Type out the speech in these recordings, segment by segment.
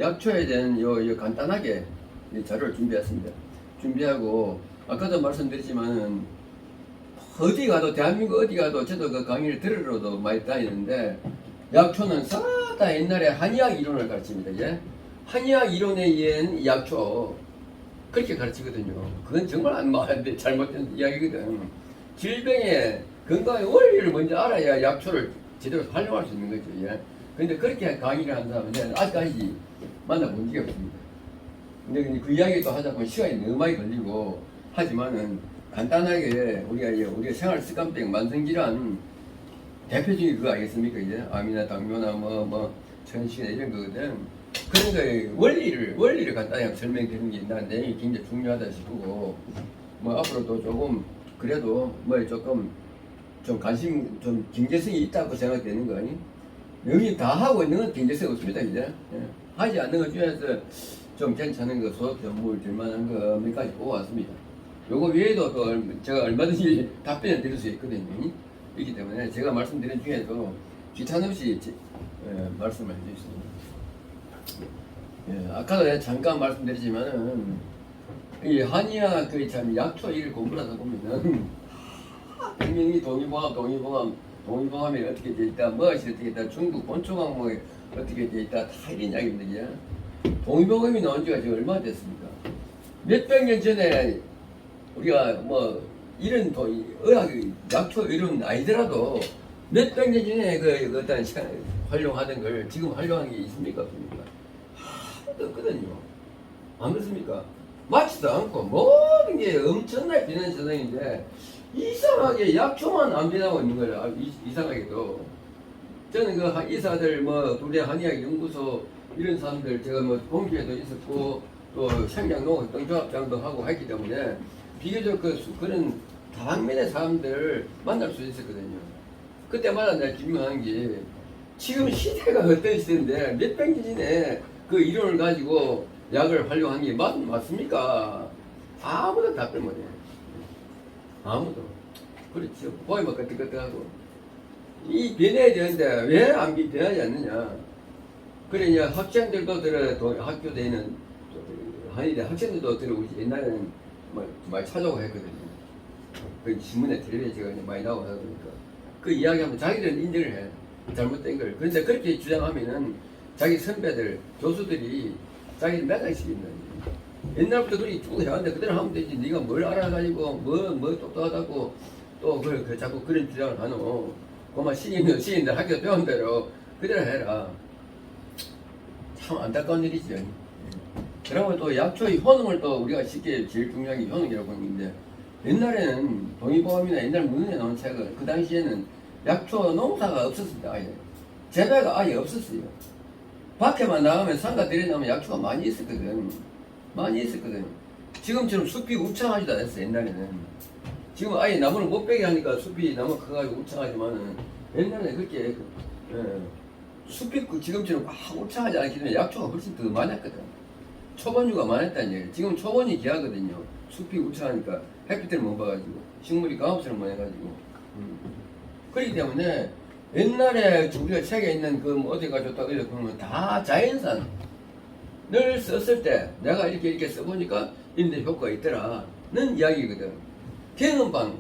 약초에 대한 요 간단하게 이 자료를 준비했습니다. 준비하고 아까도 말씀드렸지만은 어디 가도 대한민국 어디 가도 저도 그 강의를 들으러도 많이 다니는데 약초는 싹 다 옛날에 한의학 이론을 가르칩니다. 예? 한의학 이론에 의한 약초 그렇게 가르치거든요. 그건 정말 잘못된 이야기거든. 질병의 건강의 원리를 먼저 알아야 약초를 제대로 활용할 수 있는 거죠. 예? 근데 그렇게 강의를 한 사람은 아직까지 만나본 적이 없습니다. 근데 그 이야기 또 하다 보면 시간이 너무 많이 걸리고 하지만은 간단하게 우리가 생활 습관병 만성질환 대표적인 그거 아니겠습니까? 이제 암이나 당뇨나 천식이나 이런 거거든. 그런 거의 원리를 간단히 설명드리는 게 난 내용이 굉장히 중요하다 싶고 앞으로도 조금 그래도 조금 좀 관심 좀 경제성이 있다고 생각되는 거 아니? 여기 다 하고 있는 건 경제성이 없습니다 이제. 예. 하지 않는 것 중에서 좀 괜찮은 거 소득 전물 될 만한 거 몇 가지 뽑아왔습니다. 요거 외에도 또 제가 얼마든지 답변을 드릴 수 있거든요. 이기 때문에 제가 말씀드린 중에도 귀찮 없이 말씀을 해주셨습니다. 예, 아까도 잠깐 말씀드리지만은 이 한의학 참 약초 일 공부하다 보면은 분명히 동의보감이 어떻게 돼 있다, 무엇이 어떻게 있다, 중국 본초 강목이 어떻게 돼 있다, 다 이런 이야기입니다. 동의보감이 나온 지가 지금 얼마나 됐습니까? 몇백 년 전에 우리가 이런 의학, 약초 이런 아니더라도 몇백 년 전에 그 어떤 활용하던 걸 지금 활용한 게 있습니까? 없습니까? 하나도 없거든요. 안 그렇습니까? 맞지도 않고 모든 게 엄청나게 비난 세상인데 이상하게 약초만 안 변하고 있는 거예요. 이상하게도. 저는 그 의사들 둘의 한의학 연구소 이런 사람들 제가 동기에도 있었고 또 생양농업 동조합장도 하고 했기 때문에 비교적 그런 다방면의 사람들을 만날 수 있었거든요. 그때마다 내가 기명한 게 지금 시대가 어떤 시대인데 몇백 년 전에 그 이론을 가지고 약을 활용한 게 맞습니까? 아무도 답변 못해요. 아무도. 그렇죠. 보이면 끄떡끄떡하고. 이 변해야 되는데 왜 안 변하지 않느냐. 그래 이제 학생들도 학교 되는 한의대 학생들도 우리 옛날에는 많이 찾아오고 했거든요. 그 신문에 텔레비전에 많이 나오고 하다 보니까 그 이야기하면 자기들은 인정을 해. 잘못된 걸. 그런데 그렇게 주장하면은 자기 선배들, 교수들이 자기를 매장시킨다. 옛날부터 그렇게 쭉 해왔는데 그대로 하면 되지. 네가 뭘 알아가지고 뭐 똑똑하다고 또 자꾸 그런 주장을 하노. 그만 시인들 학교 배운 대로 그대로 해라. 참 안타까운 일이죠. 그러면 또 약초의 효능을 또 우리가 쉽게 제일 중요한 게 효능이라고 보는데 옛날에는 동의보감이나 옛날 문헌에 나온 책은 그 당시에는 약초 농사가 없었습니다. 아예 재배가 아예 없었어요. 밖에만 나가면 상가 들여나면 약초가 많이 있었거든. 지금처럼 숲이 우창하지도 않았어. 옛날에는. 지금 아예 나무를 못 베게 하니까 숲이 나무 커가지고 우창하지만은 옛날에 그렇게 숲이 지금처럼 막 우창하지 않기 때문에 약초가 훨씬 더 많았거든. 초본류가 많았다는 얘기예요. 지금 초본이 귀하거든요. 숲이 우창하니까 햇빛을 못 봐가지고 식물이 강업처럼 못 해가지고 그렇기 때문에 옛날에 우리가 책에 있는 어디가 좋다 이렇게 보면 다 자연산 늘 썼을 때 내가 이렇게 써보니까 이런데 효과가 있더라는 이야기거든. 경은방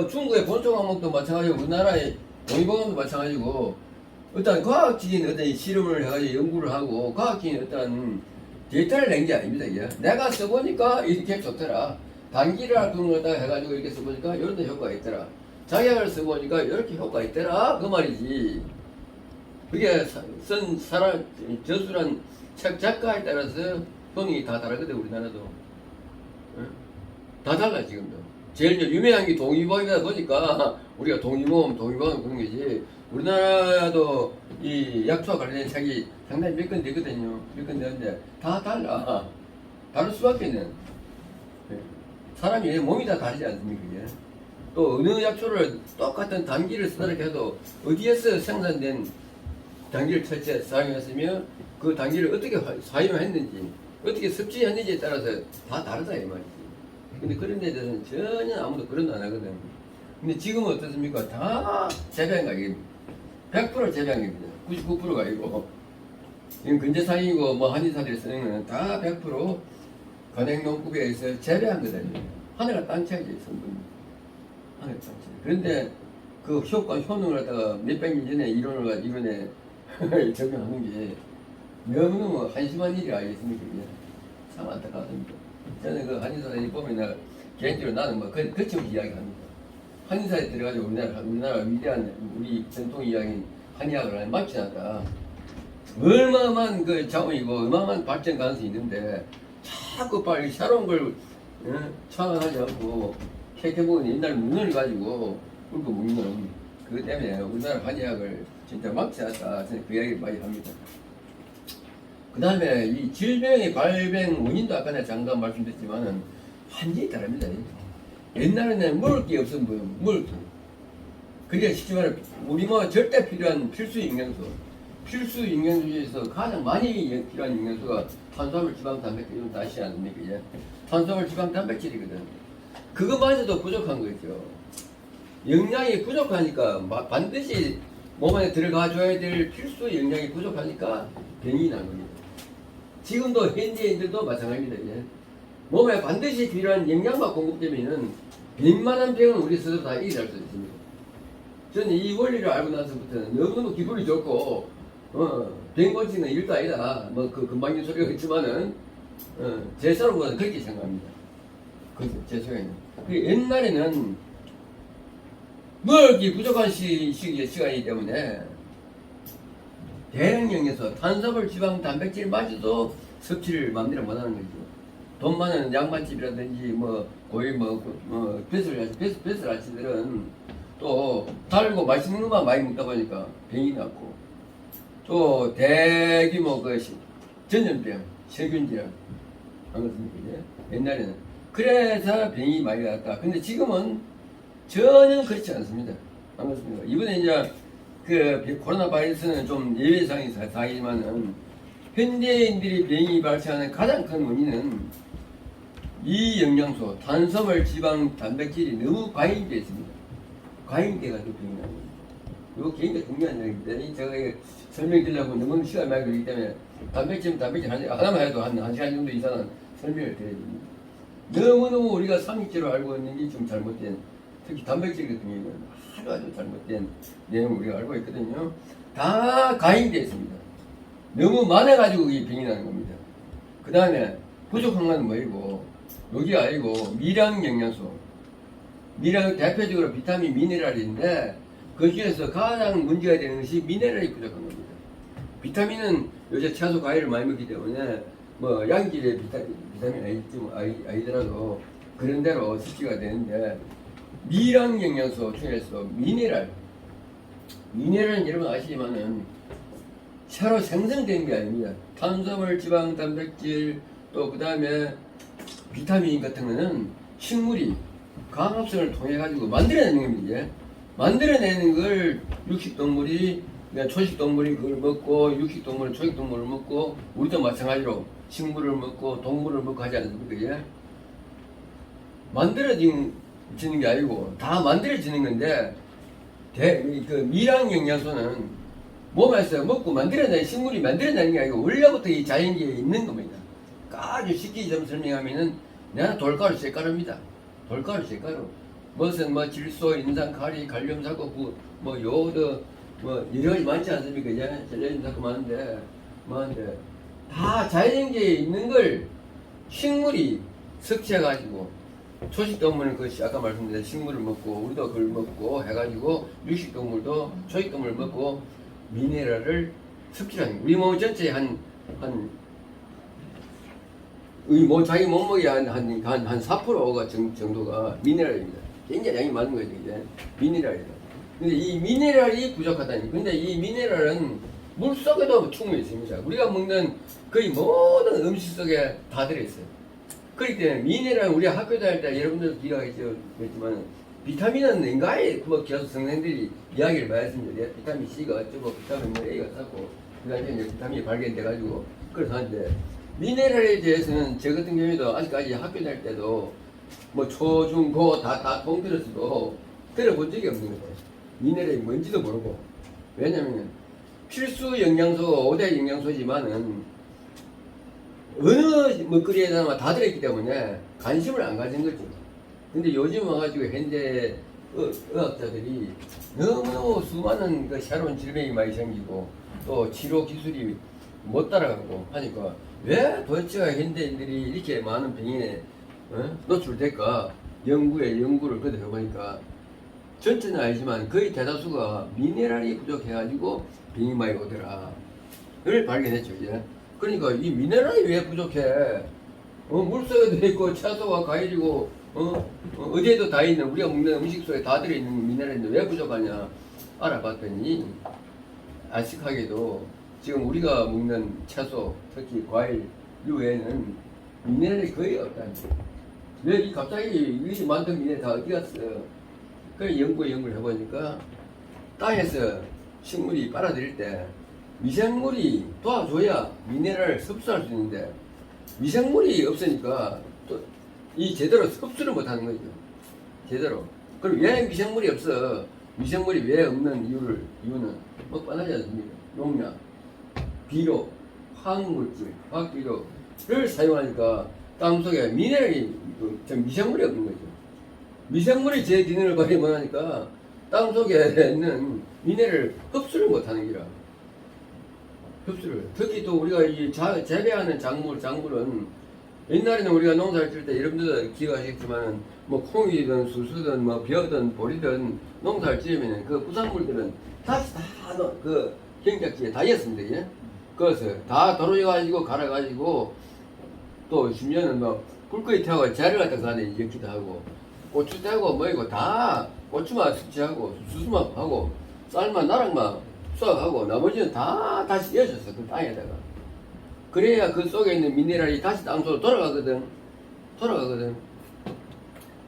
중국의 본초 과목도 마찬가지고 우리나라의 동의보감도 마찬가지고 어떤 과학적인 어떤 실험을 해가지고 연구를 하고 과학적인 어떤 데이터를 낸 게 아닙니다. 이게. 내가 써보니까 이렇게 좋더라. 단기를 두는 거다 해가지고 이렇게 써보니까 이런 데 효과가 있더라. 자약을 써보니까 이렇게 효과가 있더라. 그 말이지. 그게 쓴 사람, 저술한 책 작가에 따라서 효능이 다 다르거든, 우리나라도. 응? 다 달라, 지금도. 제일 유명한 게 동의보감이다 보니까 우리가 동의보감 그런 거지. 우리나라도 이 약초와 관련된 책이 상당히 몇 건 되거든요. 몇 건 되는데 다 달라. 다를 수밖에 없는. 사람이 몸이 다 다르지 않습니까? 이게? 또 어느 약초를 똑같은 단기를 쓰도록 해도 어디에서 생산된 단기를 철저히 사용했으며 그 단기를 어떻게 사용했는지 어떻게 섭취했는지에 따라서 다 다르다 이 말이지. 근데 그런 데 대해서는 전혀 아무도 그런 거 안 하거든. 근데 지금은 어떻습니까? 다 재배한 가격입니다. 100% 재배한 겁니다. 99%가 아니고 이건 근저상이고 뭐 한의사들이 쓰는 거는 다 100% 관행농법에서 재배한 거거든요. 하늘과 땅 차이죠, 성분이. 하늘과 땅 차이. 그런데 그 효과, 효능을 갖다가 몇백 년 전에 이론에 적용하는 게 너무너무 한심한 일이 아니겠습니까? 이게 참 안타깝습니다. 저는 그 한의사들이 보면 내가 개인적으로 나는 뭐 거침없이 이야기합니다. 한의사에 들어가지고 우리나라 위대한 우리 전통 이야기인 한의학을 막지하다. 얼마만 그 자원이고 얼마만 발전 가능성이 있는데 자꾸 빨리 새로운 걸 창안하지 않고 캐캐먹은 옛날 문헌을 가지고 굵고 먹는 그것 때문에 우리나라 한의학을 진짜 막지 않았다. 저는 그 이야기를 많이 합니다. 그 다음에 이 질병의 발병 원인도 아까 내가 잠깐 말씀드렸지만은 완전히 다릅니다. 옛날에는 먹을 게 없으면 뭐예요? 먹을 게. 그게 쉽지 말해 우리 뭐 절대 필요한 필수 영양소. 필수 영양소 중에서 가장 많이 필요한 영양소가 탄수화물, 지방, 단백질 이런 거 아시지 않습니까? 이제 탄수화물, 지방, 단백질이거든. 그거마저도 부족한 거죠. 영양이 부족하니까 반드시 몸 안에 들어가줘야 될 필수 영양이 부족하니까 병이 나는 겁니다. 지금도 현대인들도 마찬가지입니다. 이제. 몸에 반드시 필요한 영양만 공급되면은 빈만한 병은 우리 스스로 다 이겨낼 수 있습니다. 저는 이 원리를 알고 나서부터는 너무너무 기분이 좋고 병 고치는 일도 아니다. 뭐 그 금방진 소리가 있지만은 제 사람보다는 그렇게 생각합니다. 제 생각에는. 옛날에는 먹기 부족한 시간이기 때문에 대량령에서 탄수화물, 지방, 단백질마저도 섭취를 마음대로 못하는 거죠. 돈 많은 양반집이라든지 뭐 고위 뱃을 아치들은 또 달고 맛있는 것만 많이 먹다 보니까 병이 났고 또 대규모 그 전염병, 세균질환 그렇습니까? 옛날에는 그래서 병이 많이 났다. 근데 지금은 전혀 그렇지 않습니다. 안 그렇습니까? 이번에 이제 그 코로나 바이러스는 좀 예외상이지만은 현대인들이 병이 발생하는 가장 큰 원인은 이 영양소, 탄수화물, 지방, 단백질이 너무 과잉되어 있습니다. 과잉돼가지고 병이 나는 겁니다. 이거 굉장히 중요한 얘기인데 제가 설명드리려고 너무 시간이 많이 걸리기 때문에 단백질 하나만 해도 한 시간 정도 이상은 설명을 드려야 됩니다. 너무너무 우리가 삼육제로 알고 있는 게 좀 잘못된 특히 단백질 같은 경우는 아주 잘못된 내용을 우리가 알고 있거든요. 다 과잉되어 있습니다. 너무 많아가지고 이 병이 나는 겁니다. 그 다음에 부족한 건 뭐이고 여기 아니고 미량 영양소. 미량 대표적으로 비타민, 미네랄인데 그 중에서 가장 문제가 되는 것이 미네랄이 부족한 겁니다. 비타민은 요새 채소, 과일을 많이 먹기 때문에 뭐 양질의 비타민 아니더라도 그런 대로 섭취가 되는데 미량 영양소 중에서 미네랄은 여러분 아시지만은 새로 생성되는 게 아닙니다. 탄수화물, 지방, 단백질 또 그 다음에 비타민 같은 거는 식물이 광합성을 통해 가지고 만들어내는 겁니다. 이제. 만들어내는 걸 육식동물이 초식동물이 그걸 먹고 육식동물은 초식동물을 먹고 우리도 마찬가지로 식물을 먹고 동물을 먹고 하지 않습니까? 이제? 만들어지는 게 아니고 다 만들어지는 건데 그 미량 영양소는 몸에서 먹고 만들어내는 식물이 만들어내는 게 아니고 원래부터 이 자연계에 있는 겁니다. 아주 쉽게 좀 설명하면은 내가 돌가루, 쇳가루입니다. 돌가루, 쇳가루. 무슨 뭐 질소, 인산, 카리, 칼륨, 사고, 뭐 요오드, 뭐 여러 가지 많지 않습니까? 이제 셀레늄 사고 많은데 다 자연계에 있는 걸 식물이 섭취해가지고 초식동물은 그 아까 말씀드린 식물을 먹고 우리도 그걸 먹고 해가지고 육식동물도 초식동물을 먹고 미네랄을 섭취하는 우리 몸 전체에 자기 몸무게 한 4%가 정도가 미네랄입니다. 굉장히 양이 많은 거죠, 이제. 미네랄이다. 근데 이 미네랄이 부족하다니. 근데 이 미네랄은 물 속에도 충분히 있습니다. 우리가 먹는 거의 모든 음식 속에 다 들어있어요. 그렇기 때문에 미네랄, 우리 학교 다닐 때 여러분들도 기억하겠지만, 비타민은 인가에 뭐 교수 선생님들이 이야기를 많이 했습니다. 비타민 C가 어쩌고, 비타민 A가 어쩌고, 그 다음에 이제 비타민이 발견돼가지고, 그래서 하는데, 미네랄에 대해서는 저 같은 경우에도 아직까지 학교 다닐 때도 뭐 초, 중, 고 다 통틀어서도 들어본 적이 없는 거예요. 미네랄이 뭔지도 모르고. 왜냐면 필수 영양소가 5대 영양소지만은 어느 먹거리에나 다 들어있기 때문에 관심을 안 가진 거죠. 근데 요즘 와가지고 현대 의학자들이 너무너무 수많은 그 새로운 질병이 많이 생기고 또 치료 기술이 못 따라가고 하니까 왜 도대체가 현대인들이 이렇게 많은 병에 노출될까 연구를 그대로 해보니까 전체는 아니지만 거의 대다수가 미네랄이 부족해가지고 병이 많이 오더라 를 발견했죠. 이제. 그러니까 이 미네랄이 왜 부족해? 물속에도 있고 채소와 과일이고 어디에도 다 있는 우리가 먹는 음식 속에 다 들어있는 미네랄인데 왜 부족하냐 알아봤더니 아식하게도 지금 우리가 먹는 채소 특히 과일 이외에는 미네랄이 거의 없다는 거예요. 왜 이 갑자기 이 만든 미네랄 다 어디 갔어? 그래서 연구를 해보니까 땅에서 식물이 빨아들일 때 미생물이 도와줘야 미네랄을 흡수할 수 있는데 미생물이 없으니까 또 이 제대로 흡수를 못하는 거죠. 제대로. 그럼 왜 미생물이 없어? 미생물이 왜 없는 이유는 뭐 뻔하지 않습니까? 농약, 비료, 화학물질, 화학비료를 사용하니까 땅속에 미네랄이 미생물이 없는 거죠. 미생물이 제 기능을 발휘 못하니까 땅속에 있는 미네랄을 흡수를 못하는 기라. 흡수를. 특히 또 우리가 이 재배하는 작물은 옛날에는 우리가 농사를 질 때 여러분들도 기억하시겠지만 뭐 콩이든 수수든 뭐 벼든 보리든 농사를 지으면 그 부산물들은 다시 다 그 경작지에 다 있었습니다. 예? 그래서 다 도로져가지고 갈아가지고 또 심지어는 뭐 불거이 태워가 재를 갖다 그 안에 엮기도 하고 고추 떼고 뭐이고 다 고추만 숙지하고 수수만 하고 쌀만 나락만 수확하고 나머지는 다 다시 이어졌어 그 땅에다가. 그래야 그 속에 있는 미네랄이 다시 땅속으로 돌아가거든.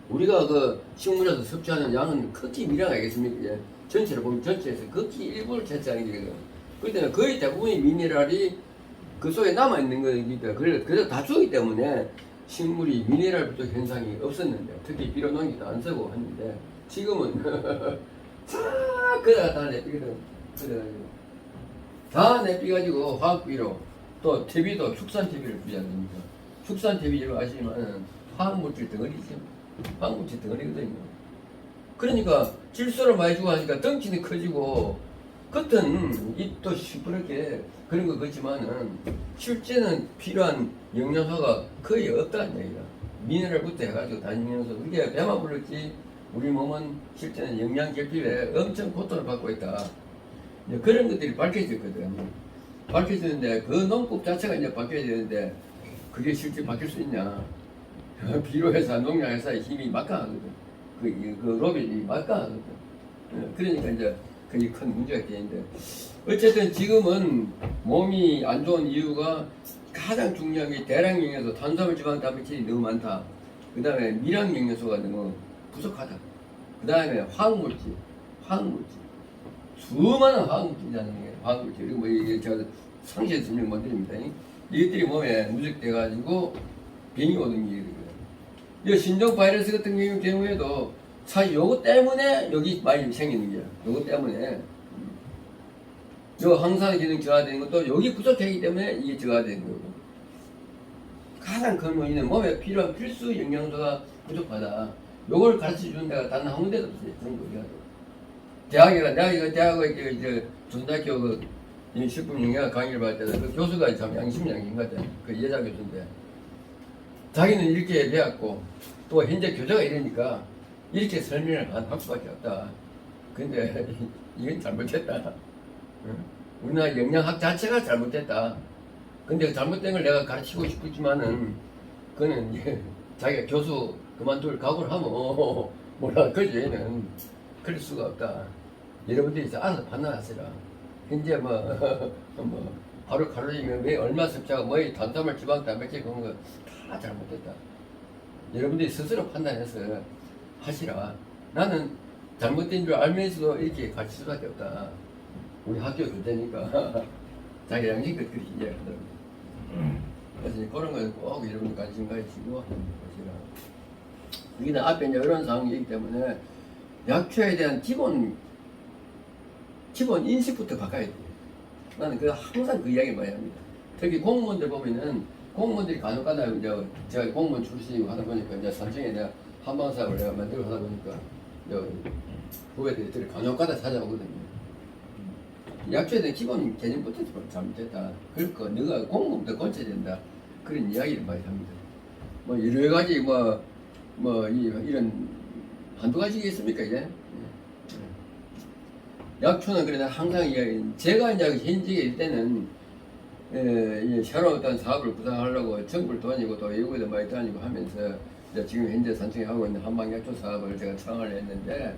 우리가 그 식물에서 섭취하는 양은 극히 미량하겠습니까? 예. 전체를 보면 전체에서 극히 일부를 차지하는 거거든. 그렇기 때문에 거의 대부분의 미네랄이 그 속에 남아있는 거니까 그래서 다 죽기 때문에 식물이 미네랄 부족 현상이 없었는데 특히 비료농약도 안 쓰고 했는데 지금은 다 그다가 다 내삐거든. 다 내삐가지고 화학비료 또 퇴비도 축산 퇴비를 뿌리지 않습니까? 축산 퇴비 여러분 아시지만 화학물질 덩어리죠. 화학물질 덩어리거든요. 그러니까 질소를 많이 주고 하니까 덩치는 커지고 겉은 입도 시퍼렇게 그런 거 같지만은 실제는 필요한 영양소가 거의 없다는 얘기야. 미네랄부터 해가지고 단영양소 그게 배만 불렀지 우리 몸은 실제는 영양 결핍에 엄청 고통을 받고 있다. 그런 것들이 밝혀졌거든. 밝혀지는데 그 농법 자체가 이제 바뀌어야 되는데 그게 실제 바뀔 수 있냐? 비료회사, 농약회사의 힘이 막강하거든. 그 로봇이 막강하거든. 그러니까 이제 그게 큰 문제가 되는데 어쨌든 지금은 몸이 안 좋은 이유가 가장 중요한 게 대량 영양소, 탄수화물, 지방, 단백질이 너무 많다. 그 다음에 미량 영양소가 너무 부족하다. 그 다음에 화학물질. 수많은 화학물질이라는 게 화학물질. 그리고 뭐 이게 제가 상시에 설명 못 드립니다. 이것들이 몸에 누적돼가지고 병이 오는 게 이거예요. 이 신종 바이러스 같은 경우에도 사실 요거 때문에 여기 많이 생기는 거예요. 요거 때문에. 요 항산 기능 저하되는 것도 여기 부족하기 때문에 이게 저하되는 거고. 가장 큰 원인은 몸에 필요한 필수 영양소가 부족하다. 요걸 가르쳐 주는 데가 단 한 군데도 없어요. 전국에. 내가 이거 대학에 이제 전대학교 그 식품영양 강의를 받을 때 그 교수가 참 양심양인 것 같아. 그 여자 교수인데 자기는 이렇게 배웠고 또 현재 교재가 이러니까 이렇게 설명을 할 수밖에 없다. 근데 이건 잘못했다. 우리나라 영양학 자체가 잘못됐다. 근데 잘못된 걸 내가 가르치고 싶지만은 그거는 이제 자기가 교수 그만둘 각오를 하면 뭐라 그러지 얘는 그럴 수가 없다. 여러분들이 알아서 판단하시라. 현재 뭐 하루 칼로리면 왜 얼마 섭취하고 뭐의 탄수화물, 지방, 단백질 그런 거 다 잘못됐다. 여러분들이 스스로 판단해서 하시라. 나는 잘못된 줄 알면서도 이렇게 가르칠 수밖에 없다. 우리 학교 교대니까 자기 양심껏 그렇게 이해하더라고요. 그래서 그런 거는 꼭 여러분들 관심 가지시고 하시라. 여기는 앞에 이제 이런 상황이 있기 때문에 약초에 대한 기본 인식부터 바꿔야 돼요. 나는 항상 그 이야기 많이 합니다. 특히 공무원들 보면은 공무원들이 간혹가다 이제 제가 공무원 출신이고 하다 보니까 이제 산청에 내가 한방사업을 내가 만들고 하다 보니까 이제 후배들이 간혹가다 찾아오거든요. 약초에 대한 기본 개념부터 잘못됐다. 그러니까 너가 공무원부터 고쳐야 된다. 그런 이야기를 많이 합니다. 뭐 여러 가지 이런 한두 가지겠습니까 이게? 약초는 그래도 항상 제가 이제 현직에 있을 때는 새로운 어떤 사업을 구상하려고 정부를 다니고 또 외국에도 많이 다니고 하면서 지금 현재 산청에 하고 있는 한방약초 사업을 제가 창을 했는데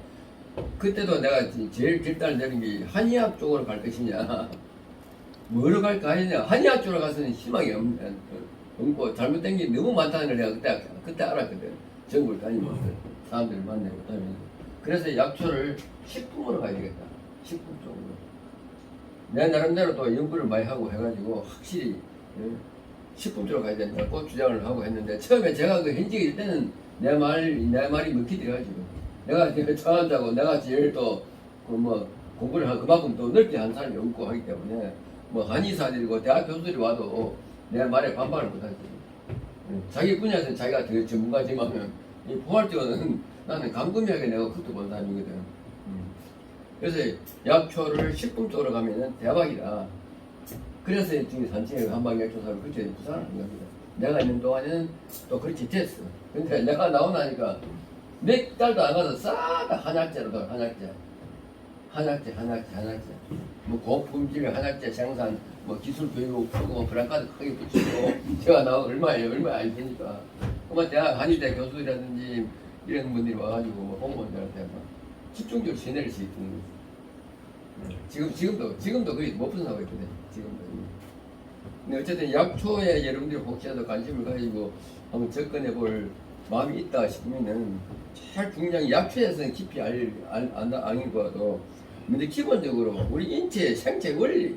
그때도 내가 제일 결단을 내린 게 한의학 쪽으로 갈 것이냐 뭐로 갈까 하냐 한의학 쪽으로 가서는 희망이 없고 잘못된 게 너무 많다는 걸 내가 그때 알았거든. 정부를 다니면서 사람들을 만나고 다니면서 그래서 약초를 식품으로 가야 되겠다. 식품 쪽으로 내 나름대로 또 연구를 많이 하고 해가지고 확실히 식품 쪽으로 가야 된다고 주장을 하고 했는데 처음에 제가 그 현직일 때는 내 말이 먹히더라가지고 내가 처한다고 내가 제일 또 공부를 그만큼 또 넓게 한 사람이 없고 하기 때문에 뭐 한의사들이고 대학 교수들이 와도 내 말에 반발을 못하지. 자기 분야에서 자기가 더 전문가지만 이 포괄적으로는 나는 감금하게 내가 그것도 본 사람이거든. 그래서 약초를 식품 쪽으로 가면은 대박이다. 그래서 지금 산청에 한방약초 사업을 그렇게 구상을 한 겁니다. 내가 있는 동안에는 또 그렇게 됐어. 근데 내가 나오고 나니까 몇 달도 안 가서 싹 다 한약재로 더 한약재. 뭐 고품질 한약재 생산, 뭐 기술 교육, 뭐 브랜카드 크게 붙이고 제가 나오고 얼마 안 되니까. 그만 대학 한의대 교수라든지 이런 분들이 와가지고 공무원들한테 막 집중적으로 세뇌를 시키는 거지. 지금도 거의 못 벗어나고 있거든. 지금도. 근데 어쨌든 약초에 여러분들이 혹시라도 관심을 가지고 한번 접근해 볼 마음이 있다 싶으면은 제일 중요한 게 약초에서는 깊이 아니고도 근데 기본적으로 우리 인체 생체 원리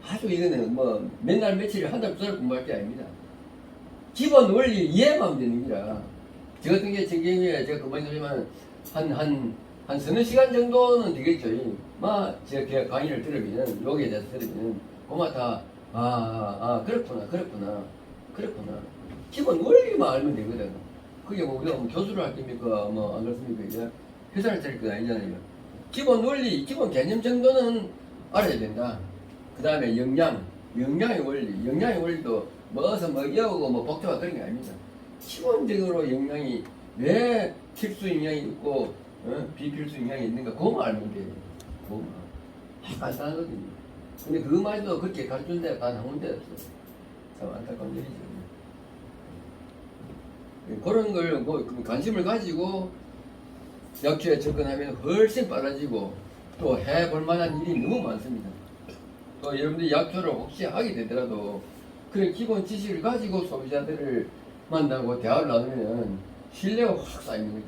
아주 이거는 뭐 맨날 며칠 한 달 두 달 공부할 게 아닙니다. 기본 원리 이해만 되는 거라. 저 같은 게 전경에 제가 그만 들지만 한 서너 시간 정도는 되겠죠. 제가 강의를 들으면 여기에 대해서 들으면 그만 다 그렇구나. 기본 원리만 알면 되거든. 그게 뭐 우리가 교수를 할 겁니까? 안 그렇습니까? 이제 회사를 차릴 건 아니잖아요. 기본 원리, 기본 개념 정도는 알아야 된다. 그 다음에 영양의 원리도 뭐어서 이어오고 복잡한 그런 게 아닙니다. 기본적으로 영양이 왜 필수 영양이 있고 비필수 영양이 있는가 그거만 알면 돼요. 그거만. 간단하거든요. 근데 그것마저도 그렇게 가르쳐준 데가 단 한 군데 없어요. 참 안타까운 일이죠. 그런 걸 관심을 가지고 약초에 접근하면 훨씬 빨라지고 또 해볼 만한 일이 너무 많습니다. 또 여러분들이 약초를 혹시 하게 되더라도 그런 기본 지식을 가지고 소비자들을 만나고 대화를 나누면 신뢰가 확 쌓이는 거죠.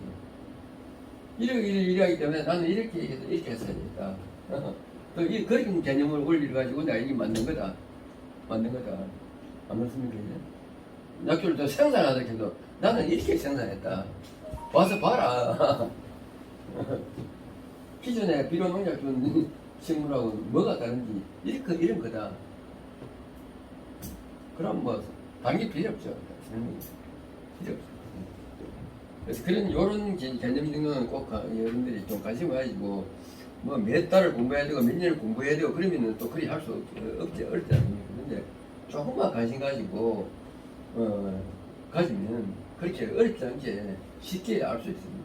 이렇게 하기 때문에 나는 이렇게 했어야 되겠다. 또 그런 개념을 원리를 가지고 내가 이게 맞는 거다. 안 그렇습니까? 약초를 더 생산하다 해도 나는 이렇게 생산했다. 와서 봐라. 기존에 비료농약 준 식물하고 뭐가 다른지 이런 거다. 그럼 단기 필요 없죠. 필요 없죠. 그래서 요런 개념 등은 꼭 여러분들이 좀 관심을 가지고 몇 달을 공부해야 되고 몇 년을 공부해야 되고 그러면은 또 그리 할 수 없지 어렵지 않습니까? 근데 조금만 관심 가지고 가지면 그렇게 어렵지 않게 쉽게 알 수 있습니다.